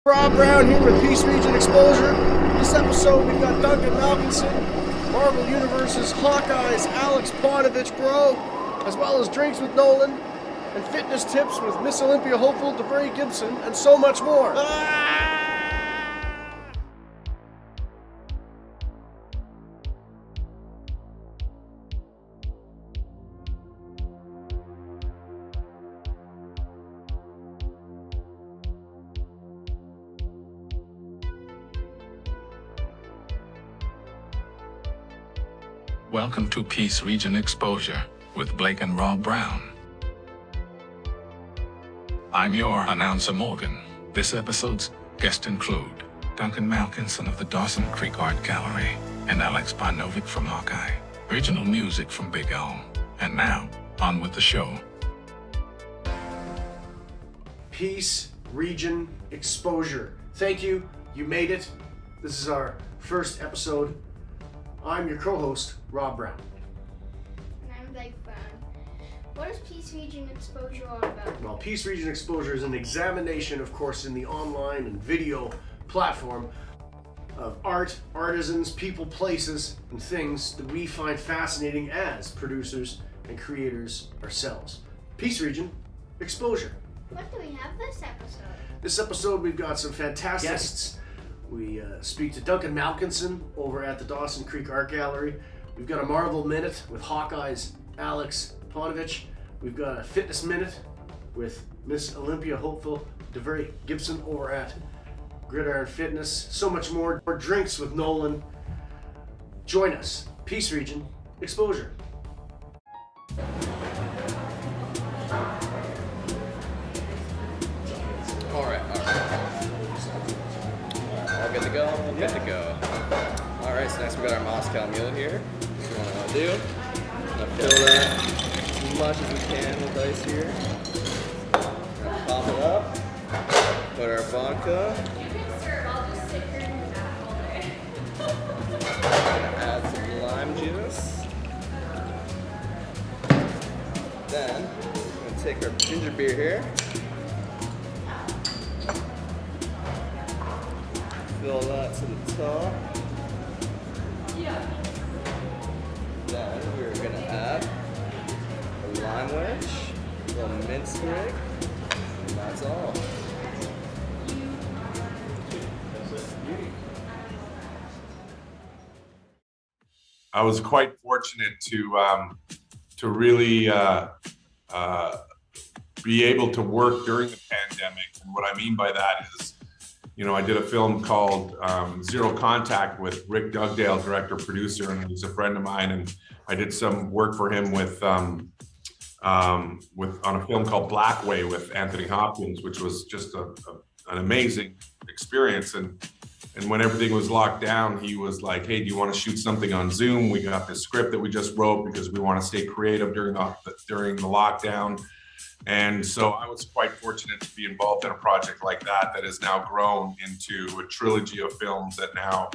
Rob Brown here with Peace Region Exposure. This episode we've got Duncan, Malkinson, Marvel Universe's Hawkeye's Aleks, Paunovic, bro, as well as drinks with Nolen, and fitness tips with Miss Olympia hopeful Gibson, and so much more. Welcome to Peace Region Exposure with Blake and Rob Brown. I'm your announcer, Morgan. This episode's guests include Duncan Malkinson of the Dawson Creek Art Gallery and Aleks Paunovic from Hawkeye. Original music from Big O. And now, on with the show. Peace Region Exposure. Thank you. You made it. This is our first episode. I'm your co-host, Rob Brown. And I'm Blake Brown. What is Peace Region Exposure all about? Well, Peace Region Exposure is an examination, of course, in the online and video platform of art, artisans, people, places, and things that we find fascinating as producers and creators ourselves. Peace Region Exposure. What do we have this episode? This episode, we've got some fantastic guests. We speak to Duncan Malkinson over at the Dawson Creek Art Gallery. We've got a Marvel Minute with Hawkeye's Aleks Paunovic. We've got a Fitness Minute with Miss Olympia hopeful Gibson over at Gridiron Fitness. So much more. More drinks with Nolen. Join us. Peace Region Exposure. All right. All good to go? Good to go. All right, so next we got our Moscow Mule here. What we want to do. I'm going to fill that as much as we can with ice here. We're going to pop it up. Put our vodka. You can serve. I'll just sit here in the back all day. We're going to add some lime juice. Then we're going to take our ginger beer here. Fill that to the top. Then we're gonna add a lime wedge, a little mint sprig, and that's all. I was quite fortunate to really be able to work during the pandemic, and what I mean by that is, you know, I did a film called Zero Contact with Rick Dugdale, director, producer, and he's a friend of mine. And I did some work for him on a film called Blackway with Anthony Hopkins, which was just an amazing experience. And when everything was locked down, he was like, "Hey, do you want to shoot something on Zoom? We got this script that we just wrote because we want to stay creative during the lockdown." And so I was quite fortunate to be involved in a project like that has now grown into a trilogy of films that now,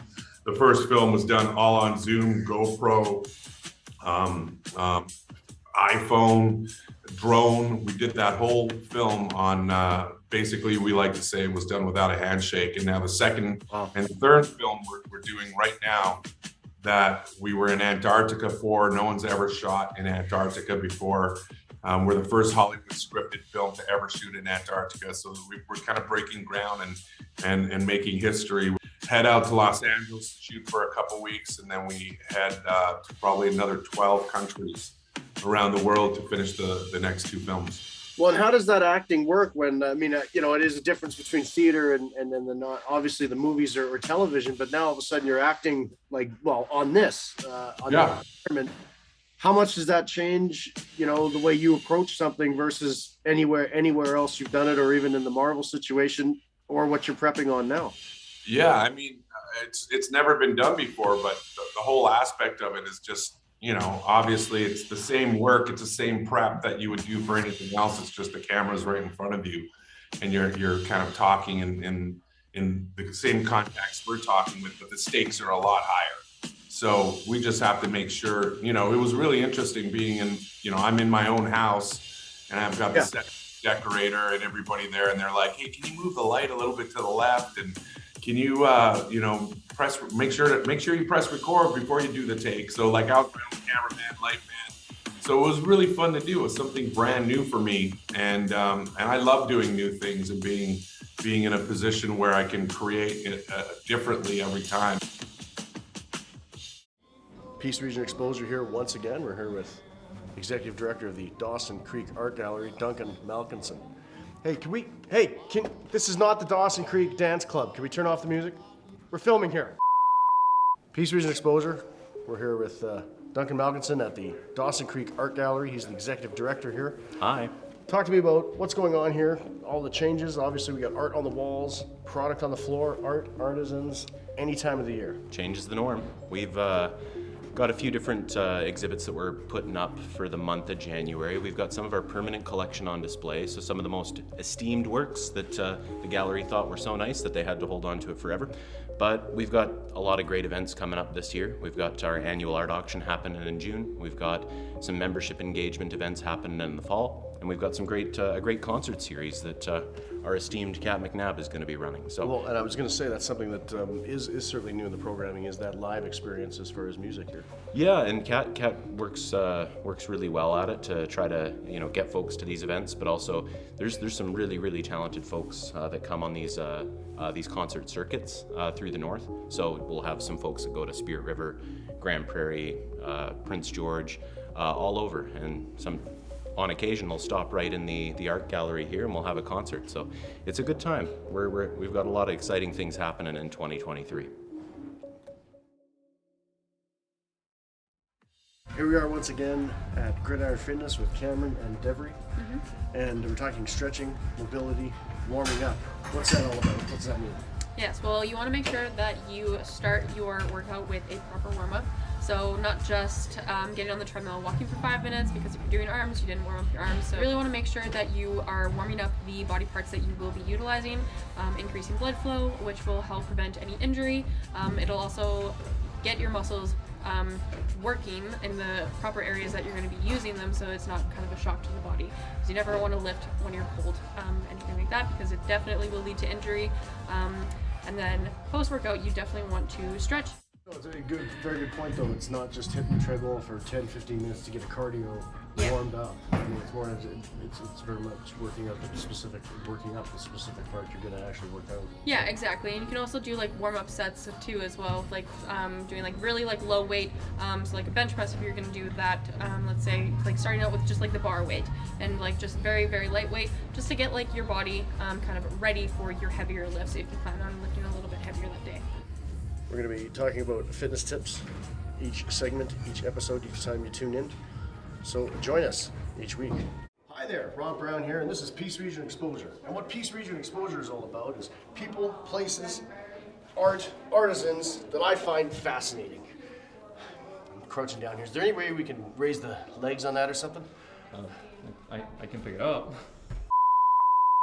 the first film was done all on Zoom, GoPro, iPhone, drone. We did that whole film on, basically we like to say it was done without a handshake. And now the second and the third film we're doing right now that we were in Antarctica for, no one's ever shot in Antarctica before. We're the first Hollywood scripted film to ever shoot in Antarctica, so we're kind of breaking ground and making history. We head out to Los Angeles to shoot for a couple weeks, and then we head to probably another 12 countries around the world to finish the next two films. Well, and how does that acting work when, you know, it is a difference between theater and then obviously the movies or television, but now all of a sudden you're acting like, well, on this, on the environment. How much does that change, you know, the way you approach something versus anywhere else you've done it, or even in the Marvel situation, or what you're prepping on now? Yeah, I mean, it's never been done before, but the whole aspect of it is just, you know, obviously it's the same work, it's the same prep that you would do for anything else. It's just the camera's right in front of you, and you're kind of talking in the same context we're talking with, but the stakes are a lot higher. So we just have to make sure, you know, it was really interesting being in, you know, I'm in my own house and I've got the set decorator and everybody there, and they're like, hey, can you move the light a little bit to the left, and can you make sure you press record before you do the take. So like I was my own cameraman, light man. So it was really fun to do. It was something brand new for me, and I love doing new things and being in a position where I can create it differently every time. Peace Region Xposure here once again. We're here with Executive Director of the Dawson Creek Art Gallery, Duncan Malkinson. Hey, this is not the Dawson Creek Dance Club. Can we turn off the music? We're filming here. Peace Region Xposure. We're here with Duncan Malkinson at the Dawson Creek Art Gallery. He's the Executive Director here. Hi. Talk to me about what's going on here, all the changes. Obviously, we got art on the walls, product on the floor, artisans, any time of the year. Change is the norm. We've got a few different exhibits that we're putting up for the month of January. We've got some of our permanent collection on display, so some of the most esteemed works that the gallery thought were so nice that they had to hold on to it forever. But we've got a lot of great events coming up this year. We've got our annual art auction happening in June. We've got some membership engagement events happening in the fall. And we've got some a great concert series that our esteemed Kat McNabb is going to be running. So, well, and I was going to say that's something that is certainly new in the programming, is that live experience as far as music here. Yeah, and Kat works really well at it to try to get folks to these events, but also there's some really talented folks that come on these concert circuits through the north. So we'll have some folks that go to Spirit River, Grand Prairie, Prince George, all over, and some. On occasion, we'll stop right in the art gallery here and we'll have a concert. So it's a good time. We've got a lot of exciting things happening in 2023. Here we are once again at Gridiron Fitness with Cameron and Devery. And we're talking stretching, mobility, warming up. What's that all about? What does that mean? Yes, well, you want to make sure that you start your workout with a proper warm-up. So not just getting on the treadmill and walking for 5 minutes, because if you're doing arms, you didn't warm up your arms. So you really want to make sure that you are warming up the body parts that you will be utilizing, increasing blood flow, which will help prevent any injury. It'll also get your muscles working in the proper areas that you're going to be using them, so it's not kind of a shock to the body. Because you never want to lift when you're cold, anything like that, because it definitely will lead to injury. And then post-workout, you definitely want to stretch. It's a very good point though. It's not just hitting the treadmill for 10-15 minutes to get a cardio warmed up. I mean, it's more, it's very much working up the specific part you're going to actually work out. Yeah, exactly. And you can also do like warm-up sets too as well, like doing like really like low weight, so like a bench press if you're going to do that, let's say like starting out with just like the bar weight and like just very lightweight, just to get like your body kind of ready for your heavier lifts if you plan on lifting a little bit heavier that day. We're going to be talking about fitness tips each segment, each episode, each time you tune in. So join us each week. Hi there, Rob Brown here, and this is Peace Region Xposure. And what Peace Region Xposure is all about is people, places, art, artisans that I find fascinating. I'm crouching down here. Is there any way we can raise the legs on that or something? I can pick it up.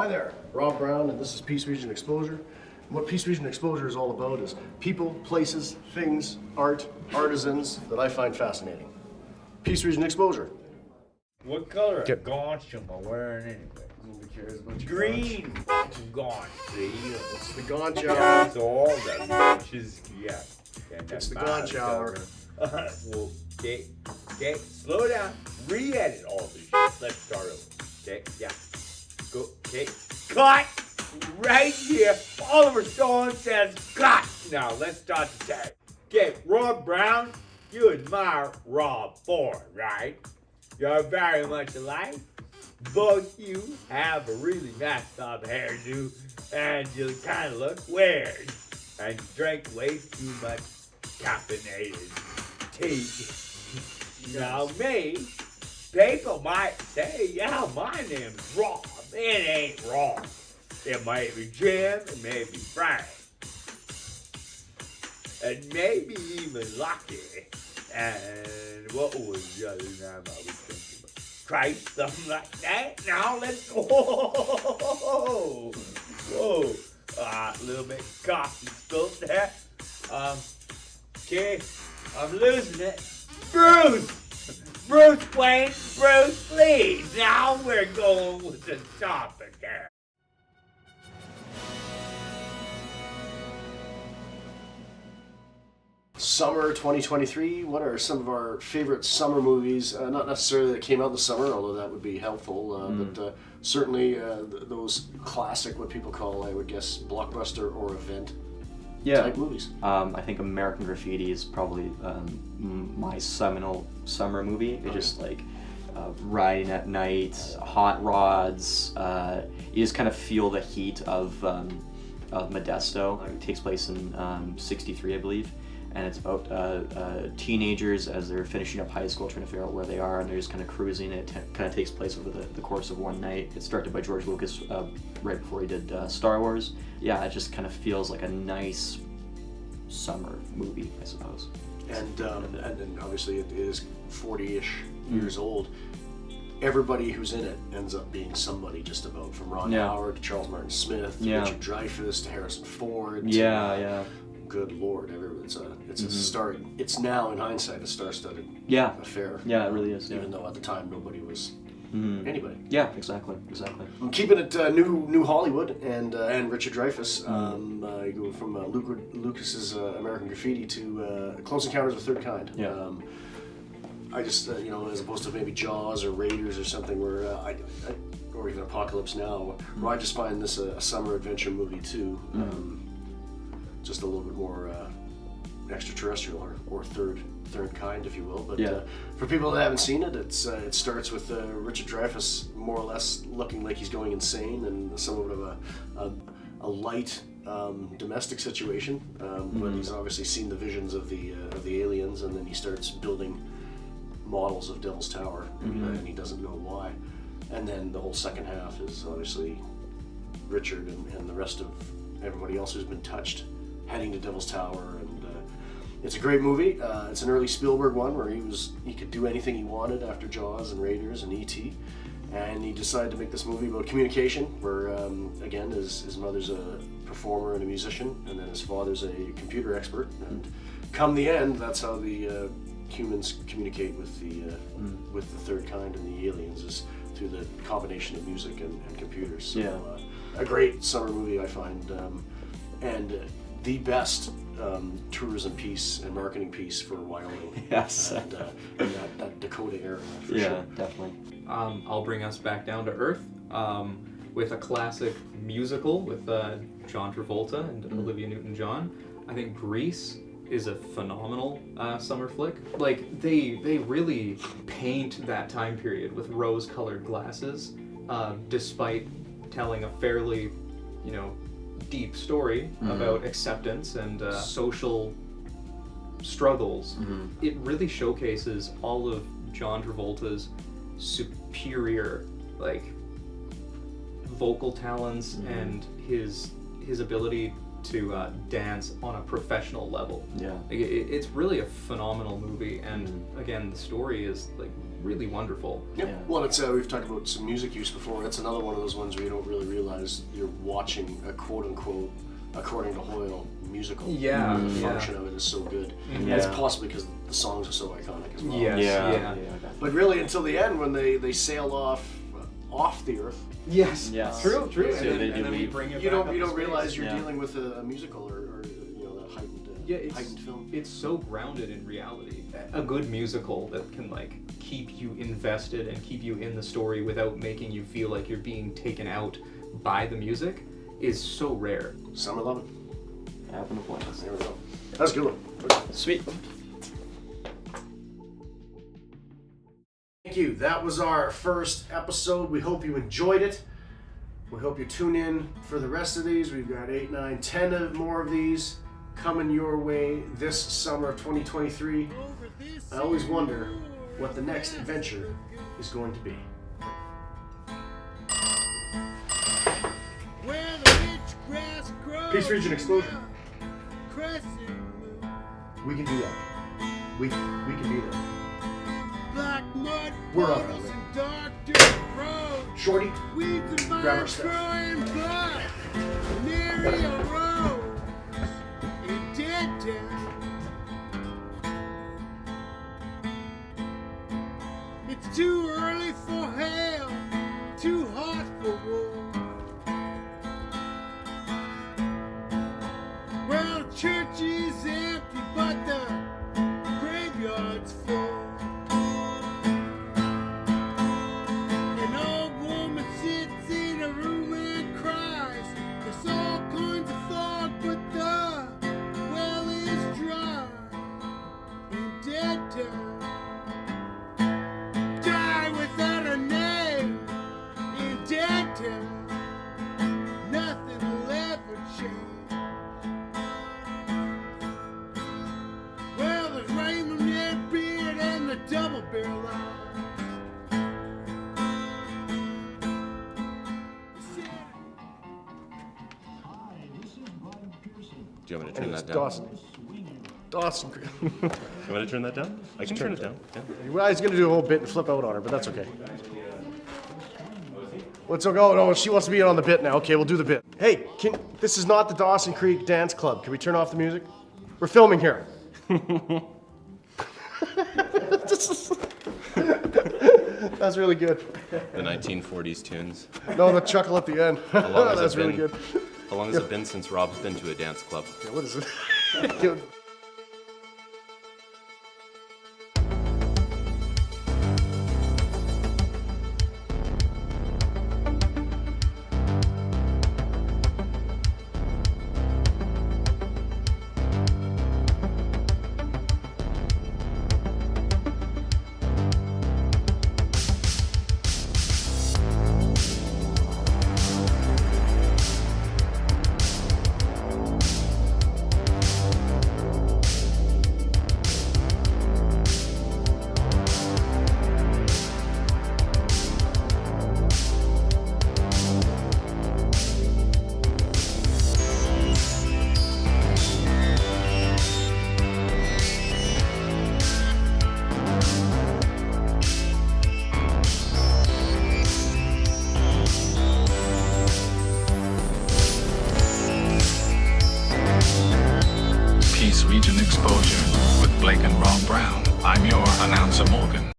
Hi there, Rob Brown, and this is Peace Region Xposure. And what Peace Region Xposure is all about is people, places, things, art, artisans that I find fascinating. Peace Region Xposure. What color of gaunch am I wearing anyway? Green gaunch, see? It's the gaunch hour. That's all the gaunches get. It's the gaunch hour. Well, okay, slow down. Re-edit all this shit. Let's start over. Okay, yeah. Go, okay. Cut! Right here. Oliver Stone says cut! Now, let's start the tag. Okay, Rob Brown, you admire Rob Ford, right? You're very much alike. Both you have a really messed up hairdo, and you kind of look weird. And you drink way too much caffeinated tea. Now me, people might say, yeah, my name's Rob. It ain't Rob. It might be Jim, it may be Frank. And maybe even Lucky. And what was the other name I was thinking about? Christ, something like that. Now let's go. Whoa. A little bit of coffee spilled there. Okay, I'm losing it. Bruce Wayne, Bruce, please. Now we're go with the topic there. Summer 2023, what are some of our favorite summer movies? Not necessarily that came out in the summer, although that would be helpful, but certainly those classic, what people call, I would guess, blockbuster or event type movies. I think American Graffiti is probably my seminal summer movie. It just like riding at night, hot rods. You just kind of feel the heat of Modesto. It takes place in '63, I believe. And it's about teenagers as they're finishing up high school, trying to figure out where they are, and they're just kind of cruising. It kind of takes place over the course of one night. It's directed by George Lucas right before he did Star Wars. Yeah, it just kind of feels like a nice summer movie, I suppose. And then obviously it is 40-ish years old. Everybody who's in it ends up being somebody, just about, from Ron Howard to Charles Martin Smith to Richard Dreyfuss to Harrison Ford. Good Lord, it's a star. It's now in hindsight a star-studded affair. Yeah, it really is. Even though at the time nobody was anybody. Yeah, exactly. I'm keeping it new Hollywood and Richard Dreyfuss. You go from Lucas's American Graffiti to Close Encounters of the Third Kind. Yeah. I just as opposed to maybe Jaws or Raiders or something where or even Apocalypse Now, where I just find this a summer adventure movie too. Just a little bit more extraterrestrial or third kind, if you will. But for people that haven't seen it, it starts with Richard Dreyfuss more or less looking like he's going insane, and somewhat of a light domestic situation. But he's obviously seen the visions of the aliens, and then he starts building models of Devil's Tower, and he doesn't know why. And then the whole second half is obviously Richard and the rest of everybody else who's been touched heading to Devil's Tower, and it's a great movie. It's an early Spielberg one where he could do anything he wanted after Jaws and Raiders and E.T., and he decided to make this movie about communication, where again his mother's a performer and a musician, and then his father's a computer expert, and come the end, that's how the humans communicate with the third kind and the aliens, is through the combination of music and computers. So a great summer movie, I find, and the best tourism piece and marketing piece for Wyoming. Yes. And that Dakota era, for sure. Definitely. I'll bring us back down to earth with a classic musical with John Travolta and Olivia Newton-John. I think Grease is a phenomenal summer flick. Like, they really paint that time period with rose-colored glasses, despite telling a fairly, deep story about acceptance and social struggles. It really showcases all of John Travolta's superior, vocal talents and his ability to dance on a professional level. It's really a phenomenal movie, and again, the story is really wonderful. Well, it's we've talked about some music use before. That's another one of those ones where you don't really realize you're watching a quote-unquote, according to Hoyle, musical. The function of it is so good. It's possibly because the songs are so iconic as well. But really, until the end, when they sail off the earth. Yes. True. And then we bring it. You don't realize you're dealing with a musical or a heightened film. It's so grounded in reality. A good musical that can keep you invested and keep you in the story without making you feel like you're being taken out by the music is so rare. Summer Lovin'. Happen to play. There we go. That's a good one. Sweet. Thank you. That was our first episode. We hope you enjoyed it. We hope you tune in for the rest of these. We've got 8, 9, 10 more of these coming your way this summer of 2023. I always wonder what the next adventure is going to be. Peace Region Xposure. We can do that. We can do that. We're on our way. Shorty, grab our stuff. It's too early for hell, too too hot for war. Well, the church is empty, but the graveyard's full. An old woman sits in a room and cries. There's all kinds of fog, but the well is dry. In dead town, die without a name. In dead town, nothing will ever change. Well, there's Raymond Redbeard and the double barrel eyes. Do you want me to turn that down? Dawson Creek. You want to turn that down? I can turn it down. Yeah. Well, he's gonna do a whole bit and flip out on her, but that's okay. Let's go. No, she wants to be in on the bit now. Okay, we'll do the bit. Hey, this is not the Dawson Creek Dance Club. Can we turn off the music? We're filming here. That's really good. The 1940s tunes. No, the chuckle at the end. How long has That's it really been? good. How long has it been since Rob's been to a dance club? Yeah, what is it? Peace Region Exposure with Blake and Rob Brown. I'm your announcer, Morgan.